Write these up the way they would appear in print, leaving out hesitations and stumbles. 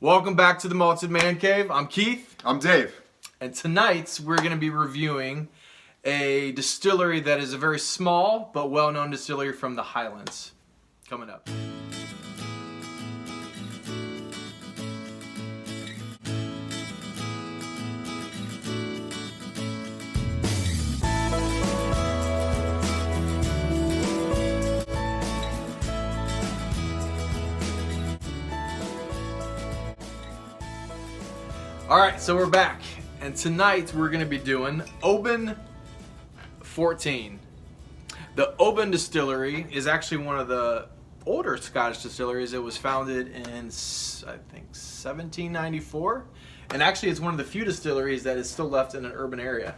Welcome back to the Malted Man Cave. I'm Keith. I'm Dave. And tonight we're going to be reviewing a distillery that is a very small but well-known distillery from the Highlands. Coming up. Alright, so we're back, and tonight we're going to be doing Oban 14. The Oban Distillery is actually one of the older Scottish distilleries. It was founded in, I think, 1794, and actually it's one of the few distilleries that is still left in an urban area.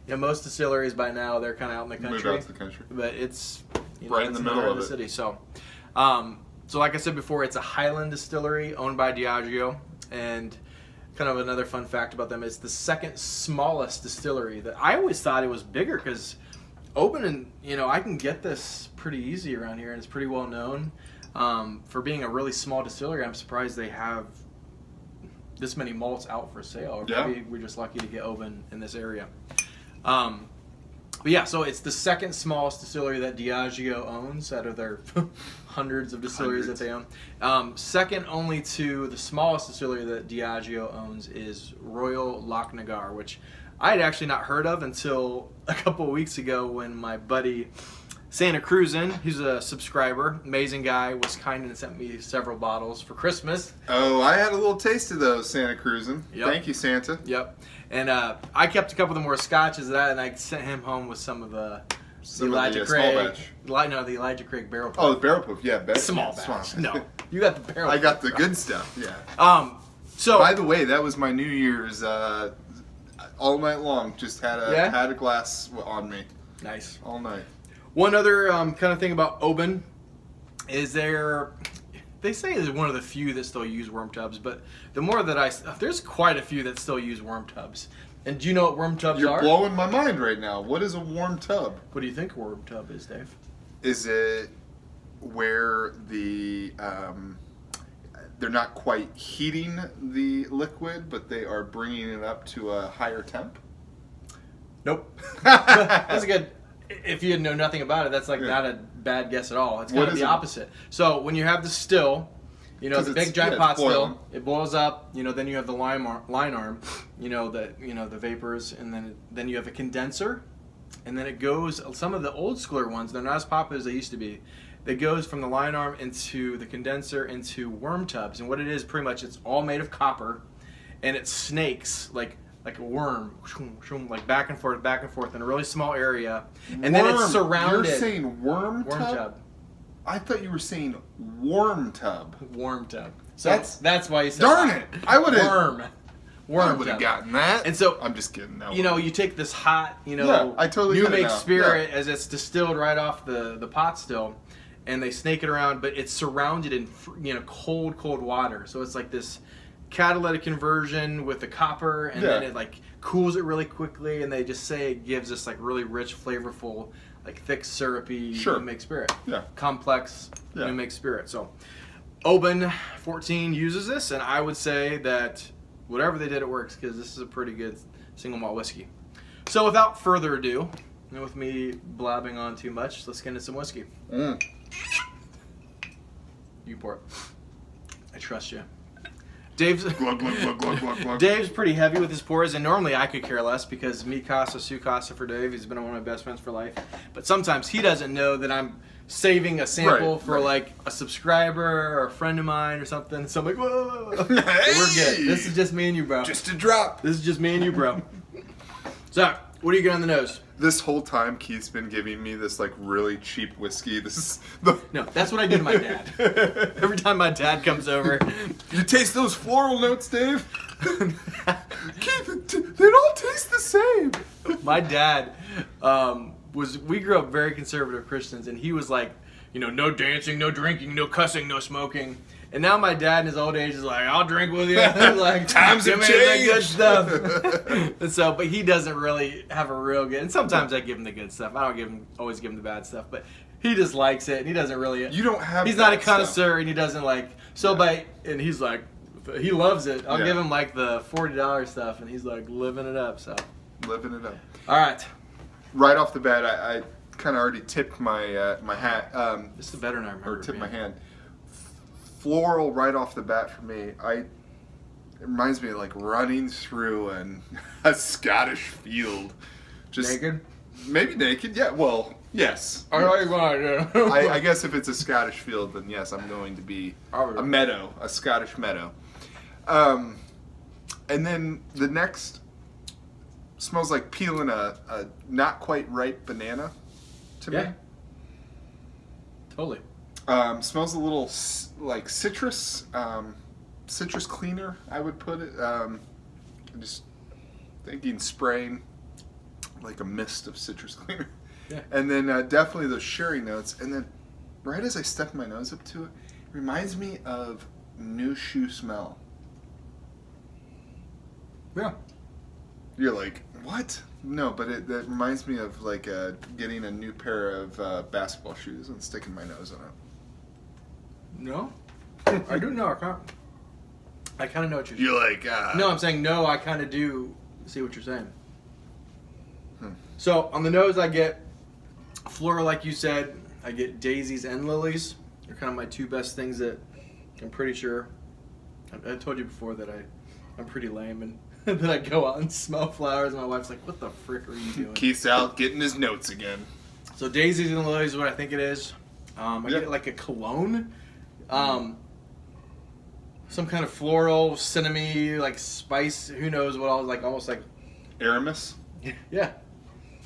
You know, most distilleries by now, they're kind of out in the country. Moved out to the country. But it's, right in the middle of the it. city. So like I said before, it's a Highland distillery owned by Diageo, and kind of another fun fact about them is the second smallest distillery. That I always thought it was bigger because Oban, and I can get this pretty easy around here, and it's pretty well known for being a really small distillery. I'm surprised they have this many malts out for sale. Yeah. Maybe we're just lucky to get Oban in this area. But yeah, so it's the second smallest distillery that Diageo owns out of their hundreds of distilleries that they own. Second only to the smallest distillery that Diageo owns is Royal Lochnagar, which I had actually not heard of until a couple of weeks ago when my buddy Santa Cruzin, who's a subscriber, amazing guy, was kind and sent me several bottles for Christmas. Oh, I had a little taste of those, Santa Cruzin. Yep. Thank you, Santa. Yep. And I kept a couple of the more scotches of that, and I sent him home with some of the Elijah Craig. Small batch. The Elijah Craig barrel proof. Oh, the barrel proof, yeah. Small batch. No, you got the barrel. I got the proof. good stuff, yeah. So by the way, that was my New Year's all night long. Just had a glass on me. Nice. All night. One other kind of thing about Oban is they say it's one of the few that still use worm tubs, but the more that there's quite a few that still use worm tubs. And do you know what worm tubs are? You're blowing my mind right now. What is a warm tub? What do you think a worm tub is, Dave? Is it where they're not quite heating the liquid, but they are bringing it up to a higher temp? Nope. That's good. If you know nothing about it, that's not a bad guess at all. It's kind of the opposite. So when you have the still, the big giant pot still, it boils up. Then you have the line arm, the vapors, and then you have a condenser, and then it goes. Some of the old schooler ones, they're not as popular as they used to be. It goes from the line arm into the condenser into worm tubs, and what it is, pretty much, it's all made of copper, and it snakes like a worm, like back and forth in a really small area, and then it's surrounded. You're saying worm tub? I thought you were saying warm tub. Warm tub. So that's why you said. Darn it! I would have worm. I would have gotten that. And so I'm just kidding. No. You take this hot, I totally new make spirit as it's distilled right off the pot still, and they snake it around, but it's surrounded in cold water. So it's like this catalytic conversion with the copper, and then it cools it really quickly, and they just say it gives this really rich, flavorful, thick, syrupy new make spirit. Yeah. Complex new make spirit. So Oban 14 uses this, and I would say that whatever they did, it works, because this is a pretty good single malt whiskey. So without further ado, and with me blabbing on too much, let's get into some whiskey. You pour it. I trust you. Dave's glug, glug, glug, glug, glug, glug. Dave's pretty heavy with his pours, and normally I could care less because me casa, su casa for Dave. He's been one of my best friends for life. But sometimes he doesn't know that I'm saving a sample for a subscriber or a friend of mine or something. So I'm like, whoa, Hey! We're good. This is just me and you, bro. Just a drop. This is just me and you, bro. So, what do you get on the nose? This whole time, Keith's been giving me this really cheap whiskey. This is No, that's what I do to my dad. Every time my dad comes over. You taste those floral notes, Dave? Keith, they all taste the same. My dad we grew up very conservative Christians, and he was like, no dancing, no drinking, no cussing, no smoking. And now my dad in his old age is like, I'll drink with you. Times have changed. That good stuff. And so, but he doesn't really have a real good. And sometimes I give him the good stuff. I don't always give him the bad stuff. But he just likes it, and he doesn't really. You don't have. He's not a connoisseur, and he doesn't like. So and he's like, But he loves it. I'll give him like the $40 stuff, and he's like living it up. So living it up. All right. Right off the bat, I kind of already tipped my my hat. This is better than I remember. Or tipped my hand. Floral right off the bat for me. It reminds me of like running through a Scottish field. Just naked? Maybe naked. Yeah. Well, yes. I guess if it's a Scottish field, then yes, I'm going to be a meadow, a Scottish meadow. And then the next smells like peeling a not quite ripe banana to me. Totally. Smells a little like citrus, citrus cleaner, I would put it. Just thinking spraying like a mist of citrus cleaner. Yeah. And then definitely those sherry notes. And then right as I stuck my nose up to it, it reminds me of new shoe smell. Yeah. You're like, what? No, but it reminds me of like getting a new pair of basketball shoes and sticking my nose in it. No? I do know. I kind of know what you're saying. You're like, No, I'm saying no, I kind of do see what you're saying. So on the nose, I get floral, like you said. I get daisies and lilies. They're kind of my two best things that I'm pretty sure. I told you before that I'm pretty lame and that I go out and smell flowers. And my wife's like, "What the frick are you doing?" Keith's out getting his notes again. So daisies and lilies is what I think it is. I get like a Cologne. Some kind of floral, cinnamon, like spice. Who knows what all? Like almost like Aramis. Yeah.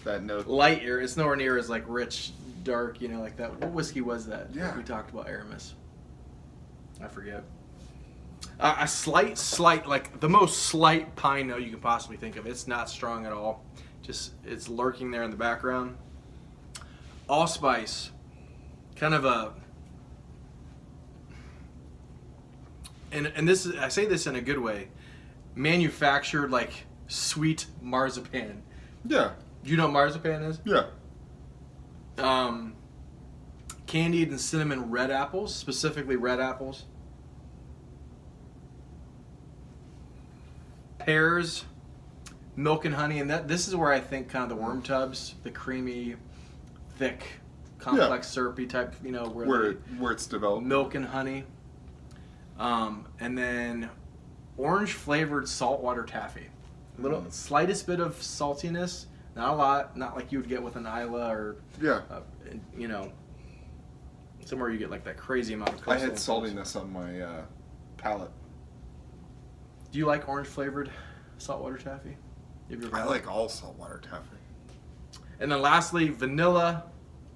That note. Light air. It's nowhere near as like rich, dark. You know, like that. What whiskey was that? Yeah. We talked about Aramis. I forget. A slight, like the most slight pine note you can possibly think of. It's not strong at all. Just it's lurking there in the background. Allspice, kind of a. And this is, I say this in a good way, manufactured like sweet marzipan. Yeah. Do you know what marzipan is? Yeah. Candied and cinnamon red apples, specifically red apples. Pears, milk and honey, and this is where I think kind of the worm tubs, the creamy, thick, complex syrupy type, you know, where it's developed. Milk and honey. And then orange flavored saltwater taffy. Little slightest bit of saltiness, not a lot, not like you would get with an Isla or you know, somewhere you get like that crazy amount of coastal. I had saltiness on my palate. Do you like orange flavored saltwater taffy? I like all saltwater taffy. And then lastly, vanilla,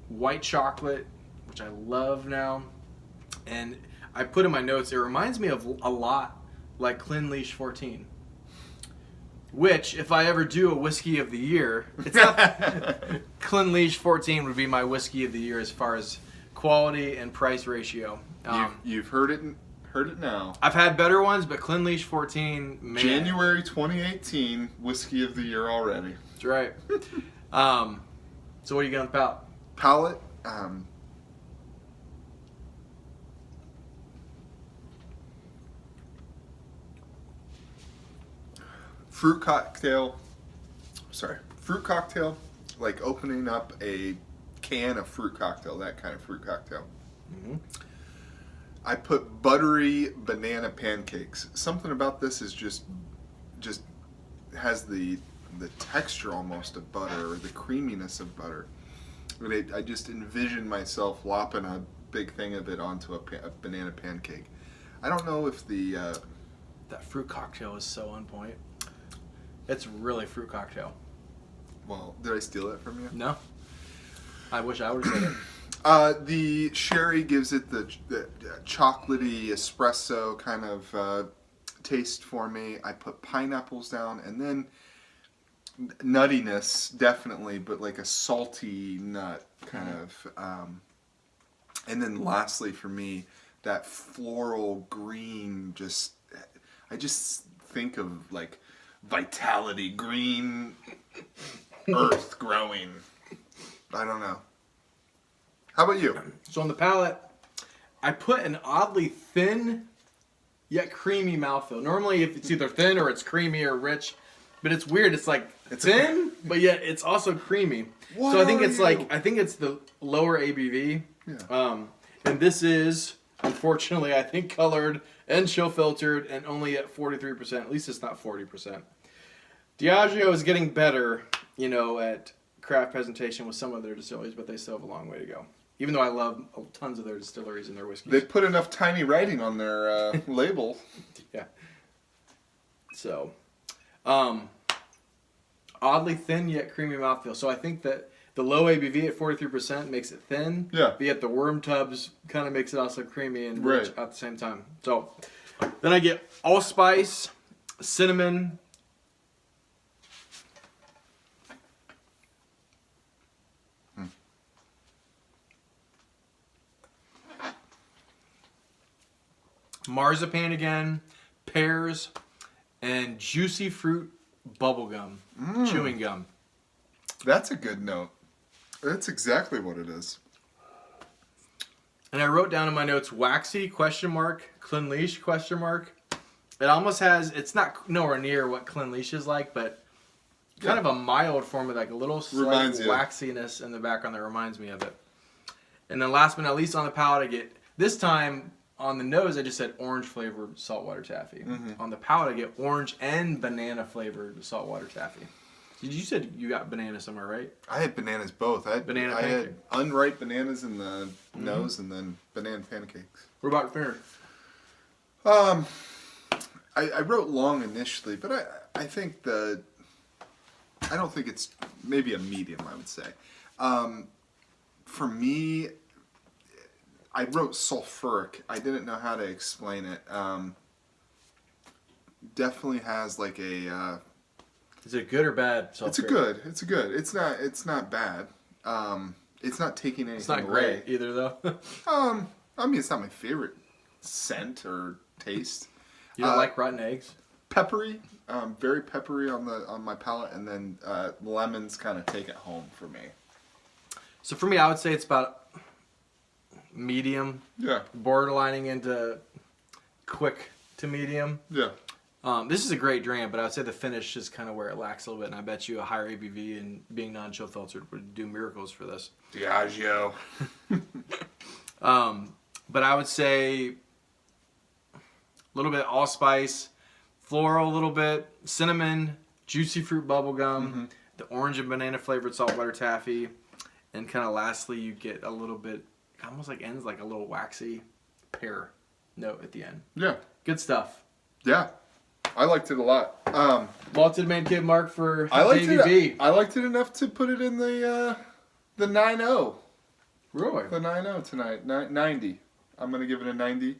white chocolate, which I love now. And I put in my notes, it reminds me of a lot like Clynelish 14. Which, if I ever do a whiskey of the year, it's not Clynelish 14 would be my whiskey of the year as far as quality and price ratio. You've heard it now. I've had better ones, but Clynelish 14, man. January 2018, whiskey of the year already. That's right. So what are you going to Palate? Fruit cocktail, like opening up a can of fruit cocktail, that kind of fruit cocktail. Mm-hmm. I put buttery banana pancakes. Something about this is just has the texture almost of butter, or the creaminess of butter. I just envision myself lopping a big thing of it onto a banana pancake. I don't know if that fruit cocktail is so on point. It's really fruit cocktail. Well, did I steal it from you? No. I wish I would have said it. The sherry gives it the chocolatey espresso kind of taste for me. I put pineapples down, and then nuttiness, definitely, but like a salty nut kind of. And then lastly for me, that floral green, I just think of like vitality, green earth growing. I don't know. How about you? So on the palate, I put an oddly thin yet creamy mouthfeel. Normally, if it's either thin or it's creamy or rich, but it's weird. It's like it's thin, but yet it's also creamy. So I think it's the lower ABV. Yeah. And this is, unfortunately, I think colored and chill filtered and only at 43%. At least it's not 40%. Diageo is getting better, at craft presentation with some of their distilleries, but they still have a long way to go. Even though I love tons of their distilleries and their whiskeys. They put enough tiny writing on their label. Yeah. So, oddly thin yet creamy mouthfeel. So I think that the low ABV at 43% makes it thin. Yeah. But yet the worm tubs kind of makes it also creamy and rich at the same time. So then I get allspice, cinnamon. Marzipan again, pears, and juicy fruit bubblegum, chewing gum. That's a good note. That's exactly what it is. And I wrote down in my notes, waxy, ? Clynelish ? It almost has, it's not nowhere near what Clynelish is like, but kind of a mild form of like a little slight waxiness in the background that reminds me of it. And then last but not least on the palate, I get, this time on the nose, I just said orange flavored saltwater taffy. Mm-hmm. On the palate, I get orange and banana flavored saltwater taffy. You said you got banana somewhere, right? I had bananas both. I had unripe bananas in the nose and then banana pancakes. What about finish? I wrote long initially, but I think I don't think it's maybe a medium, I would say. For me, I wrote sulfuric. I didn't know how to explain it. Definitely has like a... Is it good or bad? It's a good. It's not bad. It's not taking anything away. It's not great either, though. I mean, it's not my favorite scent or taste. You don't like rotten eggs? Peppery, very peppery on my palate, and then lemons kind of take it home for me. So for me, I would say it's about medium. Yeah. Borderlining into quick to medium. Yeah. This is a great drink, but I would say the finish is kind of where it lacks a little bit, and I bet you a higher ABV and being non-chill filtered would do miracles for this. Diageo. But I would say a little bit allspice, floral a little bit, cinnamon, juicy fruit bubblegum, the orange and banana flavored saltwater taffy, and kind of lastly you get a little bit, almost like ends like a little waxy pear note at the end. Yeah. Good stuff. Yeah. I liked it a lot. Malted Man Kid Mark for ABV. I liked it enough to put it in the 9.0. Really? The 9.0 tonight. 90. I'm going to give it a 90.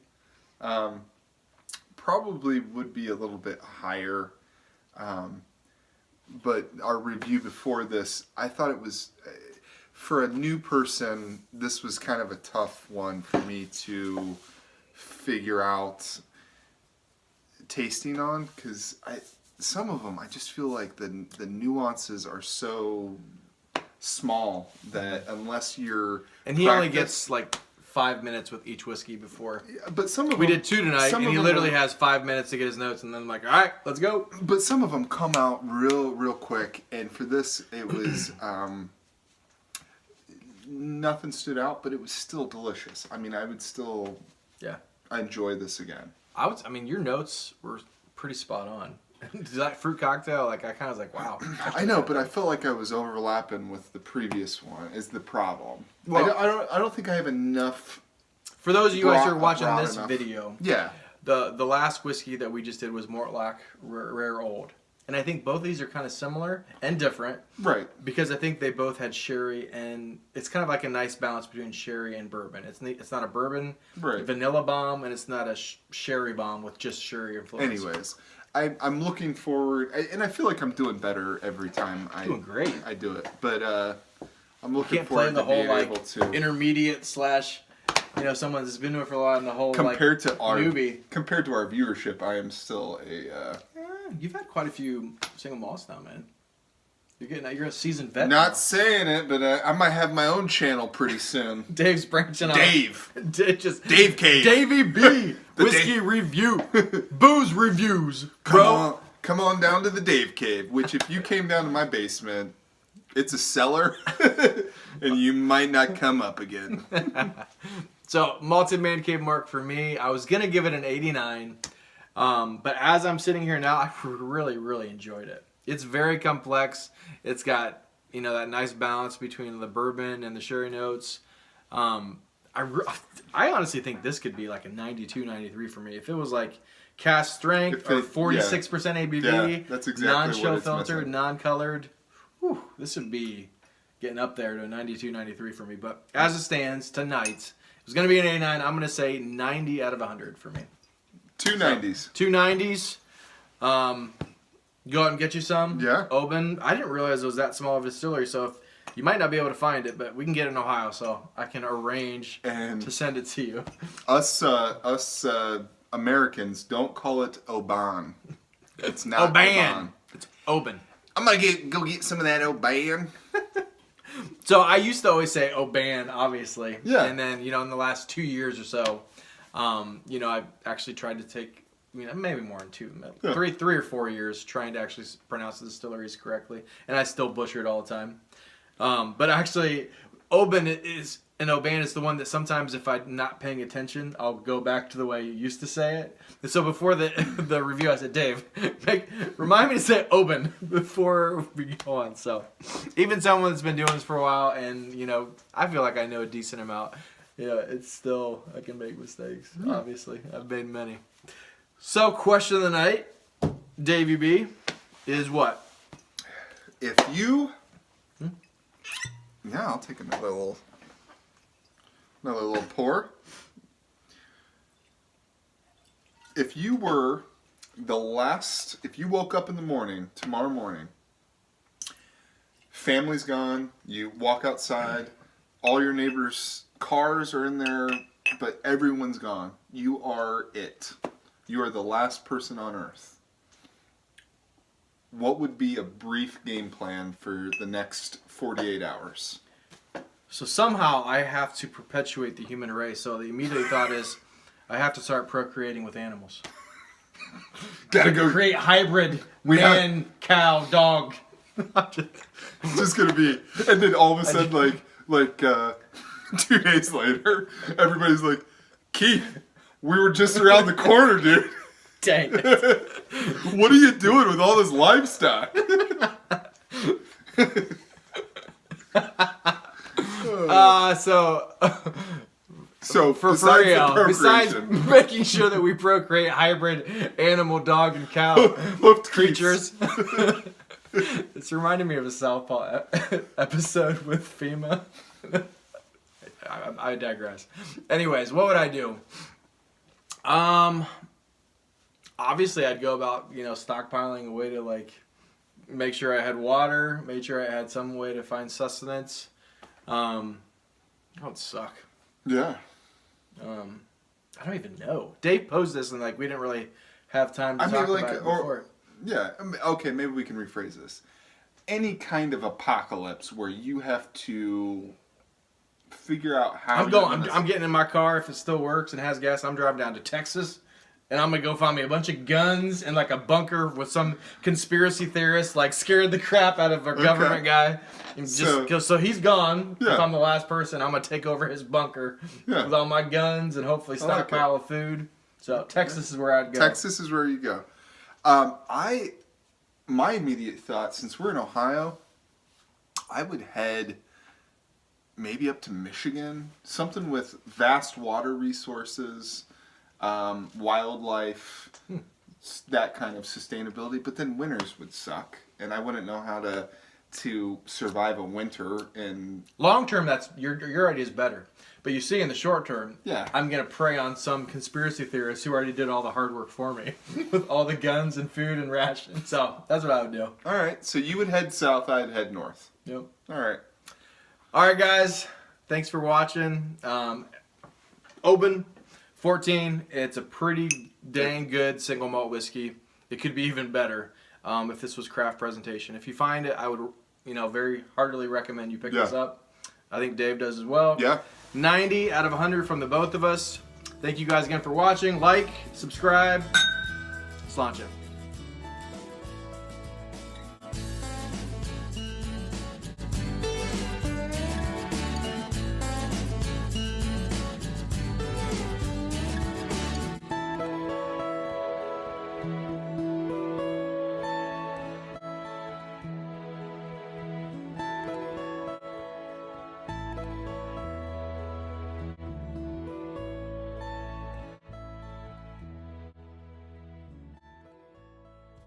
Probably would be a little bit higher. But our review before this, I thought it was, for a new person, this was kind of a tough one for me to figure out tasting on, because some of them I just feel like the nuances are so small that unless you're only gets like 5 minutes with each whiskey before. But some of we did 2 tonight, and he literally has 5 minutes to get his notes, and then I'm like, all right, let's go. But some of them come out real quick, and for this it was nothing stood out, but it was still delicious. I mean, I would still enjoy this again. I mean, your notes were pretty spot on. That fruit cocktail, like I kind of was like, wow. I know, but I felt like I was overlapping with the previous one. Is the problem? Well, I don't think I have enough. For those of you guys who are watching this video, yeah, the last whiskey that we just did was Mort Rare Old, and I think both of these are kind of similar and different, right? Because I think they both had sherry, and it's kind of like a nice balance between sherry and bourbon. It's not a bourbon vanilla bomb, and it's not a sherry bomb with just sherry influence. Anyways, I'm looking forward, and I feel like I'm doing better every time doing great. I do it. But I'm looking forward to being whole, able to intermediate / someone that's been doing it for a while and the whole compared to our newbie. Compared to our viewership, I am still a. You've had quite a few single malts now, man. You're a seasoned vet. Not now. saying it, but I might have my own channel pretty soon. Dave's branching off. Dave Cave. Davey B. Whiskey review. Booze reviews. Bro. Come on down to the Dave Cave, which if you came down to my basement, it's a cellar, and you might not come up again. So, Malted Man Cave mark for me. I was going to give it an 89. But as I'm sitting here now, I really, really enjoyed it. It's very complex. It's got, that nice balance between the bourbon and the sherry notes. I honestly think this could be like a 92, 93 for me. If it was like cast strength or 46% ABV, that's exactly non-chill filtered, non-colored, this would be getting up there to a 92, 93 for me. But as it stands tonight, it was going to be an 89. I'm going to say 90 out of 100 for me. Two 90s. So, 2 90s. Go out and get you some. Yeah. Oban. I didn't realize it was that small of a distillery, so if you might not be able to find it, but we can get it in Ohio, so I can arrange to send it to you. Us Americans don't call it Oban. It's not Oban. It's Oban. I'm gonna go get some of that Oban. So I used to always say Oban, obviously. Yeah. And then, in the last 2 years or so, I've actually tried to take, maybe more than 2, three or 4 years trying to actually pronounce the distilleries correctly. And I still butcher it all the time. But actually, Oban is the one that sometimes if I'm not paying attention, I'll go back to the way you used to say it. And so before the review, I said, Dave, remind me to say Oban before we go on. So even someone that's been doing this for a while and, I feel like I know a decent amount. It's still, I can make mistakes, obviously. I've made many. So question of the night, Davey B, is what? If you... Yeah, I'll take another little pour. If you woke up in the morning, tomorrow morning, family's gone, you walk outside, all your neighbors' cars are in there, but everyone's gone. You are it. You are the last person on Earth. What would be a brief game plan for the next 48 hours? So somehow I have to perpetuate the human race. So the immediate thought is I have to start procreating with animals. Gotta go create hybrid man, cow, dog. It's just gonna be, and then all of a sudden, like 2 days later, everybody's like, Keith, we were just around the corner, dude. Dang it. What are you doing with all this livestock? So besides making sure that we procreate hybrid animal, dog, and cow creatures, it's reminding me of a South Park episode with FEMA. I digress. Anyways, what would I do? Obviously I'd go about, stockpiling a way to make sure I had water, made sure I had some way to find sustenance. That would suck. Yeah. I don't even know. Dave posed this and we didn't really have time to talk about it before. Yeah. Okay, maybe we can rephrase this. Any kind of apocalypse where you have to figure out how. I'm getting in my car if it still works and has gas. I'm driving down to Texas, and I'm gonna go find me a bunch of guns and a bunker with some conspiracy theorist scared the crap out of a government guy. And so he's gone. Yeah. If I'm the last person, I'm gonna take over his bunker with all my guns and hopefully stockpile of food. So Texas is where I'd go. Texas is where you go. My immediate thought, since we're in Ohio, I would head maybe up to Michigan, something with vast water resources, wildlife, that kind of sustainability. But then winters would suck, and I wouldn't know how to survive a winter. And long term, that's your idea is better. But you see, in the short term, I'm gonna prey on some conspiracy theorists who already did all the hard work for me with all the guns and food and rations. So that's what I would do. All right. So you would head south. I'd head north. Yep. All right. All right, guys. Thanks for watching. Oban 14. It's a pretty dang good single malt whiskey. It could be even better if this was craft presentation. If you find it, I would very heartily recommend you pick this up. I think Dave does as well. Yeah. 90 out of 100 from the both of us. Thank you guys again for watching. Like, subscribe. Sláinte.